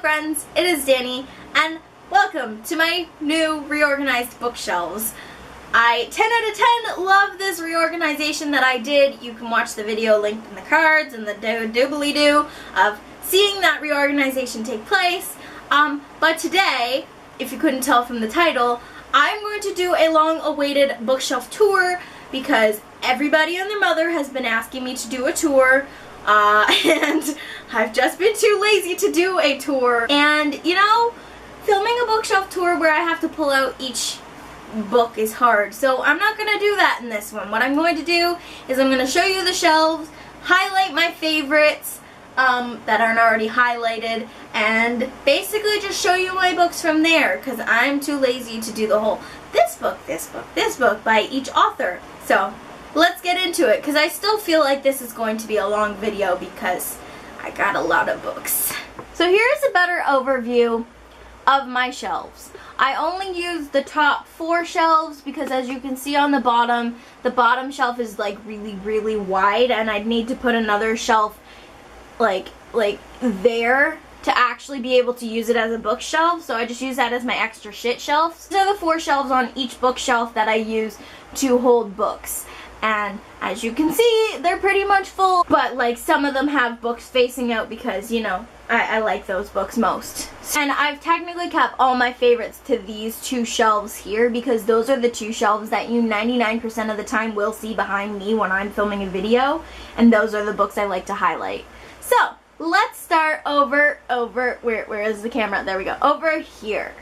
friends, it is Danny, and welcome to my new reorganized bookshelves. I 10 out of 10 love this reorganization that I did. You can watch the video linked in the cards and the doobly-doo of seeing that reorganization take place. But today, if you couldn't tell from the title, I'm going to do a long-awaited bookshelf tour because everybody and their mother has been asking me to do a tour. And I've just been too lazy to do a tour. And, you know, filming a bookshelf tour where I have to pull out each book is hard. So I'm not going to do that in this one. What I'm going to do is I'm going to show you the shelves, highlight my favorites that aren't already highlighted, and basically just show you my books from there because I'm too lazy to do the whole this book by each author. So let's get into it, because I still feel like this is going to be a long video because I got a lot of books. So here's a better overview of my shelves. I only used the top 4 shelves because, as you can see on the bottom shelf is like really wide, and I'd need to put another shelf like there to actually be able to use it as a bookshelf, so I just use that as my extra shit shelves. These are the 4 shelves on each bookshelf that I use to hold books. And as you can see, they're pretty much full, but like some of them have books facing out because, you know, I like those books most. And I've technically kept all my favorites to these 2 shelves here because those are the 2 shelves that you 99% of the time will see behind me when I'm filming a video, and those are the books I like to highlight. So let's start over where is the camera? There we go. Over here.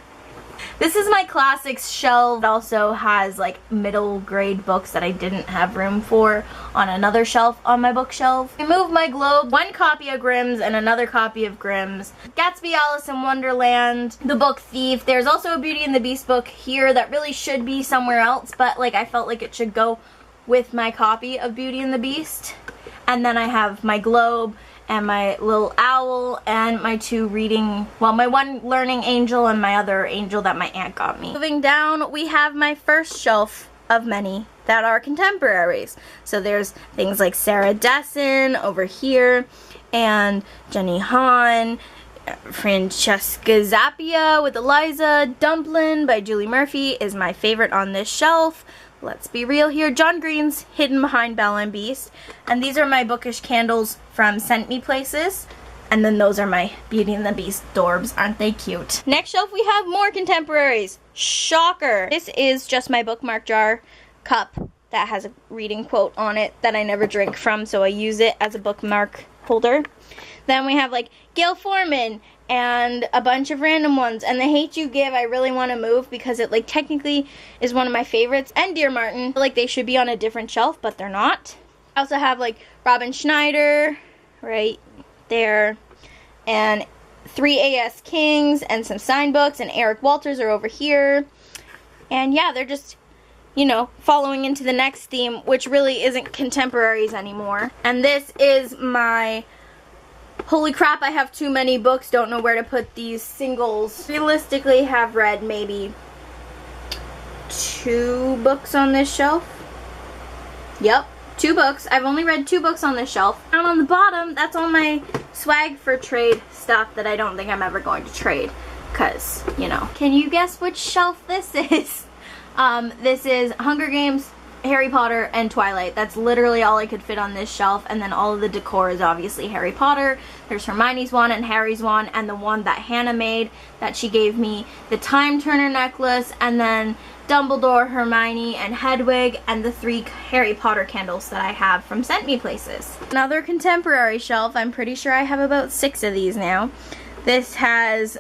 This is my classics shelf. It also has like middle grade books that I didn't have room for on another shelf on my bookshelf. I moved my globe, 1 copy of Grimm's and another copy of Grimm's. Gatsby, Alice in Wonderland, The Book Thief. There's also a Beauty and the Beast book here that really should be somewhere else, but like I felt like it should go with my copy of Beauty and the Beast. And then I have my globe and my little owl and my 2 reading, well, my 1 learning angel and my other angel that my aunt got me. Moving down, we have my first shelf of many that are contemporaries. So there's things like Sarah Dessen over here, and Jenny Han, Francesca Zappia with Eliza, Dumplin' by Julie Murphy is my favorite on this shelf. Let's be real here. John Green's hidden behind Belle and Beast. And these are my bookish candles from Sent Me Places. And then those are my Beauty and the Beast dorbs. Aren't they cute? Next shelf we have more contemporaries. Shocker. This is just my bookmark jar cup that has a reading quote on it that I never drink from, so I use it as a bookmark holder. Then we have like Gail Forman and a bunch of random ones, and The Hate You Give I really want to move because it like technically is one of my favorites, and Dear Martin. Like they should be on a different shelf, but they're not. I also have like Robin Schneider right there, and 3 A.S. Kings and some signed books, and Eric Walters are over here. And yeah, they're just, you know, following into the next theme, which really isn't contemporaries anymore. And this is my holy crap, I have too many books, don't know where to put these singles. Realistically have read maybe 2 books on this shelf. Yep, 2 books. I've only read 2 books on this shelf. Down on the bottom, that's all my swag for trade stuff that I don't think I'm ever going to trade. Because, you know. Can you guess which shelf this is? This is Hunger Games, Harry Potter, and Twilight. That's literally all I could fit on this shelf, and then all of the decor is obviously Harry Potter. There's Hermione's wand and Harry's wand, and the wand that Hannah made that she gave me, the Time Turner necklace, and then Dumbledore, Hermione, and Hedwig, and the 3 Harry Potter candles that I have from Sent Me Places. Another contemporary shelf. I'm pretty sure I have about 6 of these now. This has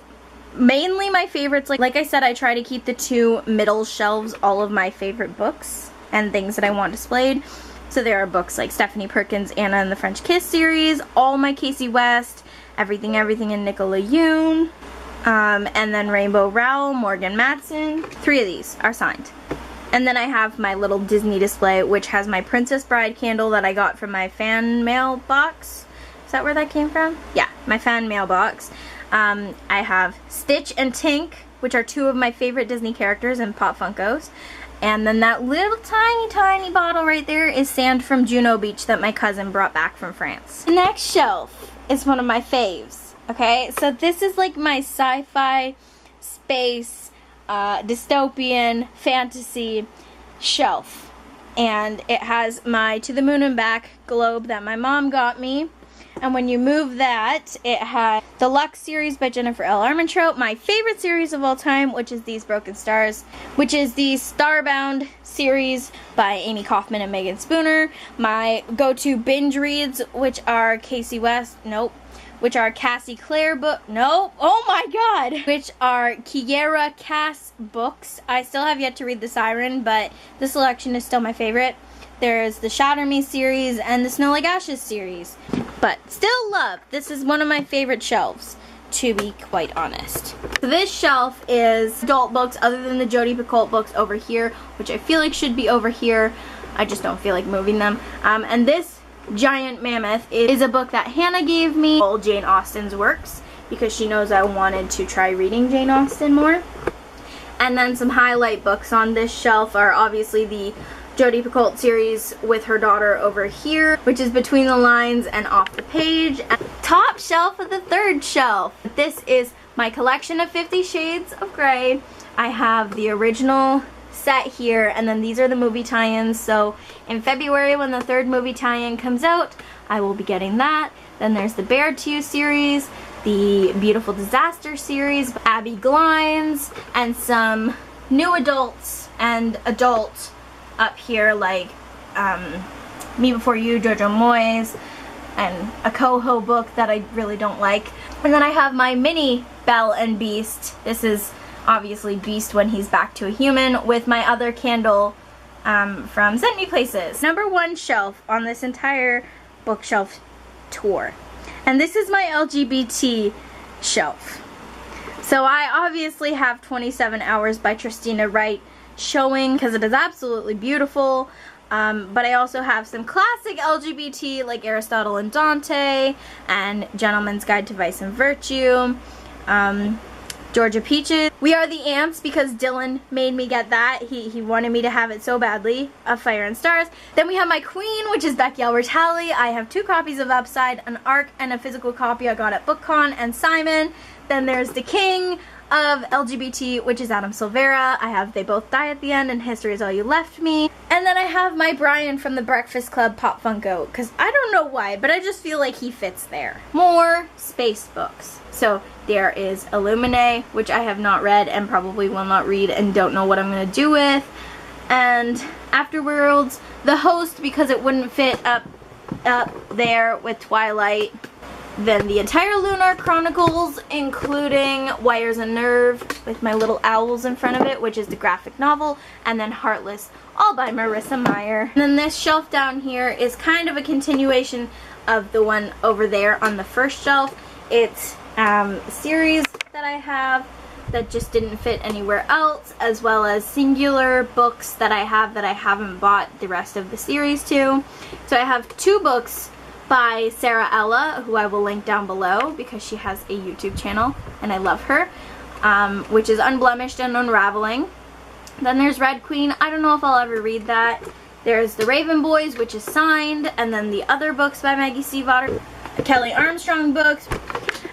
mainly my favorites. Like I said, I try to keep the 2 middle shelves all of my favorite books and things that I want displayed. So there are books like Stephanie Perkins' Anna and the French Kiss series, all my Casey West, Everything and Nicola Yoon, and then Rainbow Rowell, Morgan Matson. 3 of these are signed. And then I have my little Disney display, which has my Princess Bride candle that I got from my fan mail box. Is that where that came from? Yeah, my fan mail box. I have Stitch and Tink, which are 2 of my favorite Disney characters in Pop Funkos. And then that little tiny bottle right there is sand from Juno Beach that my cousin brought back from France. The next shelf is one of my faves. Okay, so this is like my sci-fi, space, dystopian, fantasy shelf. And it has my To the Moon and Back globe that my mom got me. And when you move that, it has the Lux series by Jennifer L. Armentrout, my favorite series of all time, which is These Broken Stars, which is the Starbound series by Amy Kaufman and Megan Spooner. My go-to binge reads, which are Cassie Clare book, oh my god, which are Kiera Cass books. I still have yet to read The Siren, but the selection is still my favorite. There's the Shatter Me series and the Snow Like Ashes series, but still love. This is one of my favorite shelves, to be quite honest. So this shelf is adult books other than the Jodi Picoult books over here, which I feel like should be over here. I just don't feel like moving them. And this giant mammoth is a book that Hannah gave me, all Jane Austen's works, because she knows I wanted to try reading Jane Austen more. And then some highlight books on this shelf are obviously the Jodi Picoult series with her daughter over here, which is Between the Lines and Off the Page. And top shelf of the third shelf. This is my collection of 50 Shades of Grey. I have the original set here, and then these are the movie tie-ins. So in February, when the third movie tie-in comes out, I will be getting that. Then there's the Bared to You series, the Beautiful Disaster series, Abby Glines, and some new adults and adult up here, like Me Before You, Jojo Moyes, and a Coho book that I really don't like. And then I have my mini Belle and Beast. This is obviously Beast when he's back to a human, with my other candle from Sent Me Places. Number one shelf on this entire bookshelf tour. And this is my LGBT shelf. So I obviously have 27 Hours by Tristina Wright showing, because it is absolutely beautiful. But I also have some classic LGBT like Aristotle and Dante, and Gentleman's Guide to Vice and Virtue, Georgia Peaches. We Are the Ants, because Dylan made me get that. He wanted me to have it so badly, of Fire and Stars. Then we have my queen, which is Becky Albertalli. I have 2 copies of Upside, an ARC and a physical copy I got at BookCon, and Simon. Then there's the king of LGBT, which is Adam Silvera. I have They Both Die at the End and History Is All You Left Me. And then I have my Brian from the Breakfast Club Pop Funko, because I don't know why, but I just feel like he fits there. More space books. So there is Illuminae, which I have not read and probably will not read and don't know what I'm going to do with. And Afterworlds, The Host, because it wouldn't fit up there with Twilight. Then the entire Lunar Chronicles, including Wires and Nerve, with my little owls in front of it, which is the graphic novel, and then Heartless, all by Marissa Meyer. And then this shelf down here is kind of a continuation of the one over there on the first shelf. It's a series that I have that just didn't fit anywhere else, as well as singular books that I have that I haven't bought the rest of the series to. So I have 2 books by Sarah Ella, who I will link down below because she has a YouTube channel and I love her, which is Unblemished and Unraveling. Then there's Red Queen. I don't know if I'll ever read that. There's The Raven Boys, which is signed, and then the other books by Maggie Stiefvater, Kelly Armstrong books.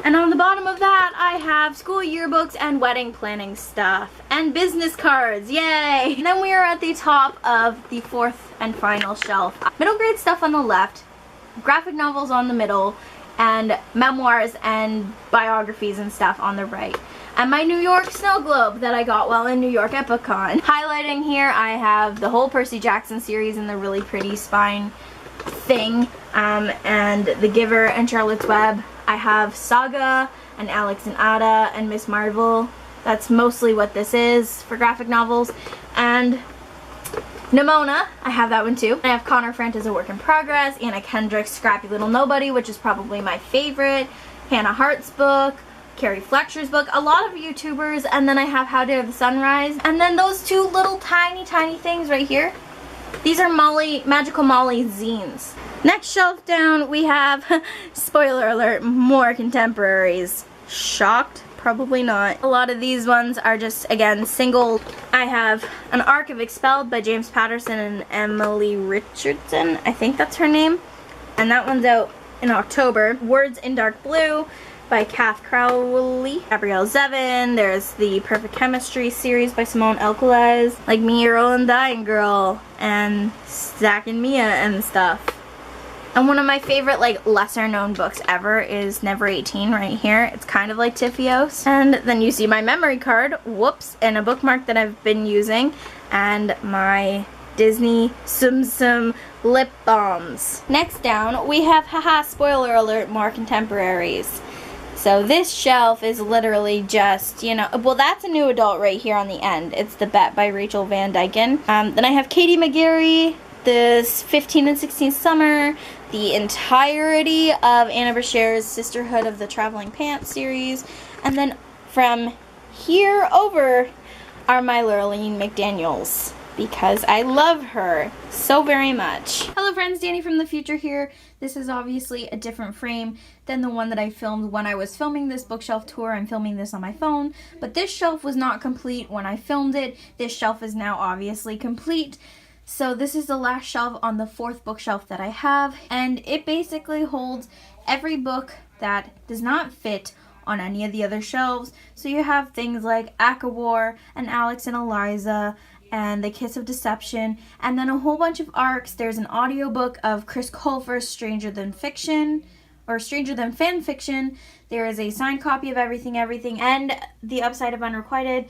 And on the bottom of that, I have school yearbooks and wedding planning stuff and business cards. Yay! And then we are at the top of the 4th and final shelf. Middle grade stuff on the left, graphic novels on the middle, and memoirs and biographies and stuff on the right. And my New York snow globe that I got while in New York at BookCon. Highlighting here, I have the whole Percy Jackson series in the really pretty spine thing, and The Giver and Charlotte's Web. I have Saga and Alex and Ada and Miss Marvel. That's mostly what this is for graphic novels. And Nimona, I have that one too. I have Connor Frantis, A Work in Progress, Anna Kendrick's Scrappy Little Nobody, which is probably my favorite, Hannah Hart's book, Carrie Fletcher's book, a lot of YouTubers, and then I have How Dare the Sunrise. And then those 2 little tiny things right here. These are Magical Molly zines. Next shelf down we have, spoiler alert, more contemporaries. Shocked? Probably not. A lot of these ones are just, again, single. I have An Arc of Expelled by James Patterson and Emily Richardson. I think that's her name. And that one's out in October. Words in Dark Blue by Kath Crowley. Gabrielle Zevin. There's the Perfect Chemistry series by Simone Elkeles. Like Me, Your Own Dying Girl. And Zach and Mia and stuff. And one of my favorite, like, lesser known books ever is Never 18 right here. It's kind of like Tiffios. And then you see my memory card, whoops, and a bookmark that I've been using, and my Disney Tsum Tsum lip balms. Next down, we have, haha, spoiler alert, more contemporaries. So this shelf is literally just, you know, well, that's a new adult right here on the end. It's The Bet by Rachel Van Dyken. Then I have Katie McGarry, this 15 and 16 Summer, the entirety of Anna Brashear's Sisterhood of the Traveling Pants series, and then from here over are my Lurleen McDaniels, because I love her so very much. Hello friends, Danny from the future here. This is obviously a different frame than the one that I filmed when I was filming this bookshelf tour. I'm filming this on my phone, but this shelf was not complete when I filmed it. This shelf is now obviously complete. So this is the last shelf on the 4th bookshelf that I have, and it basically holds every book that does not fit on any of the other shelves. So you have things like ACOWAR and Alex and Eliza and The Kiss of Deception, and then a whole bunch of ARCs. There's an audiobook of Chris Colfer's Stranger Than Fiction, or Stranger Than Fan Fiction. There is a signed copy of Everything, and The Upside of Unrequited.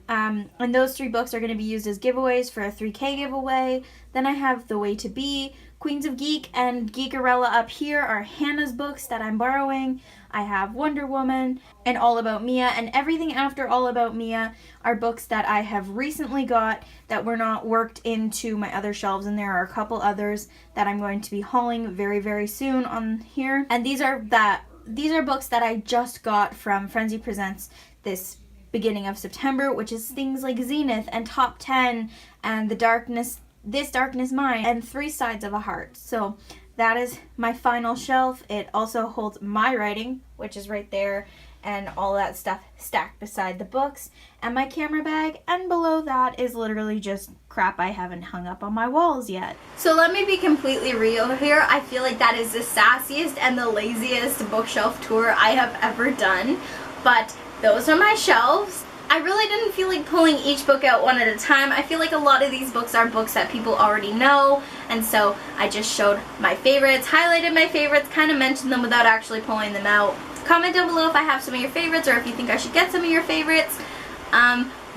And those 3 books are going to be used as giveaways for a 3K giveaway. Then I have The Way to Be, Queens of Geek, and Geekarella up here are Hannah's books that I'm borrowing. I have Wonder Woman and All About Mia, and everything after All About Mia are books that I have recently got that were not worked into my other shelves, and there are a couple others that I'm going to be hauling very, very soon on here. And these are books that I just got from Frenzy Presents this beginning of September, which is things like Zenith and Top 10 and This Darkness Mine and 3 Sides of a Heart. So that is my final shelf. It also holds my writing, which is right there, and all that stuff stacked beside the books, and my camera bag, and below that is literally just crap I haven't hung up on my walls yet. So let me be completely real here. I feel like that is the sassiest and the laziest bookshelf tour I have ever done, but those are my shelves. I really didn't feel like pulling each book out one at a time. I feel like a lot of these books are books that people already know, and so I just showed my favorites, highlighted my favorites, kind of mentioned them without actually pulling them out. Comment down below if I have some of your favorites, or if you think I should get some of your favorites.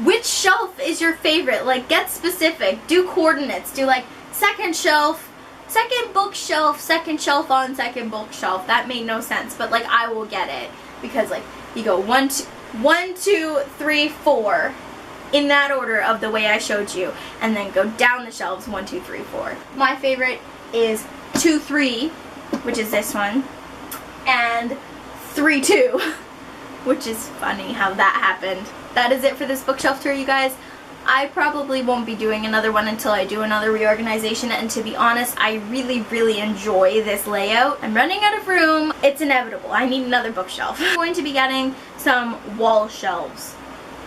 Which shelf is your favorite? Like, get specific. Do coordinates. Do like second shelf, second bookshelf, second shelf on second bookshelf. That made no sense, but like I will get it, because like you go 1, 2, 3, 4 in that order of the way I showed you, and then go down the shelves 1, 2, 3, 4. My favorite is 2, 3, which is this one, and 3, 2, which is funny how that happened. That is it for this bookshelf tour, you guys. I probably won't be doing another one until I do another reorganization, and to be honest, I really, really enjoy this layout. I'm running out of room. It's inevitable. I need another bookshelf. I'm going to be getting some wall shelves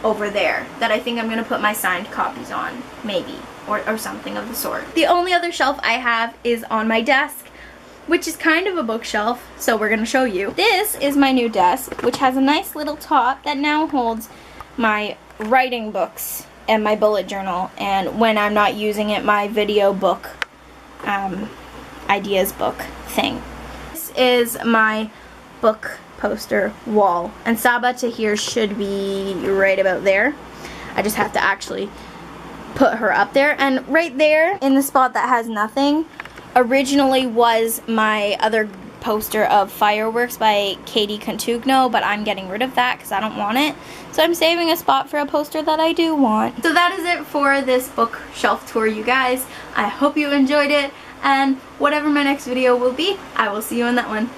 over there that I think I'm going to put my signed copies on, maybe, or something of the sort. The only other shelf I have is on my desk, which is kind of a bookshelf, so we're going to show you. This is my new desk, which has a nice little top that now holds my writing books and my bullet journal, and when I'm not using it, my video book, ideas book thing. This is my book poster wall, and Saba Tahir should be right about there. I just have to actually put her up there, and right there in the spot that has nothing originally was my other poster of Fireworks by Katie Contugno, but I'm getting rid of that because I don't want it. So I'm saving a spot for a poster that I do want. So that is it for this bookshelf tour, you guys. I hope you enjoyed it, and whatever my next video will be, I will see you in that one.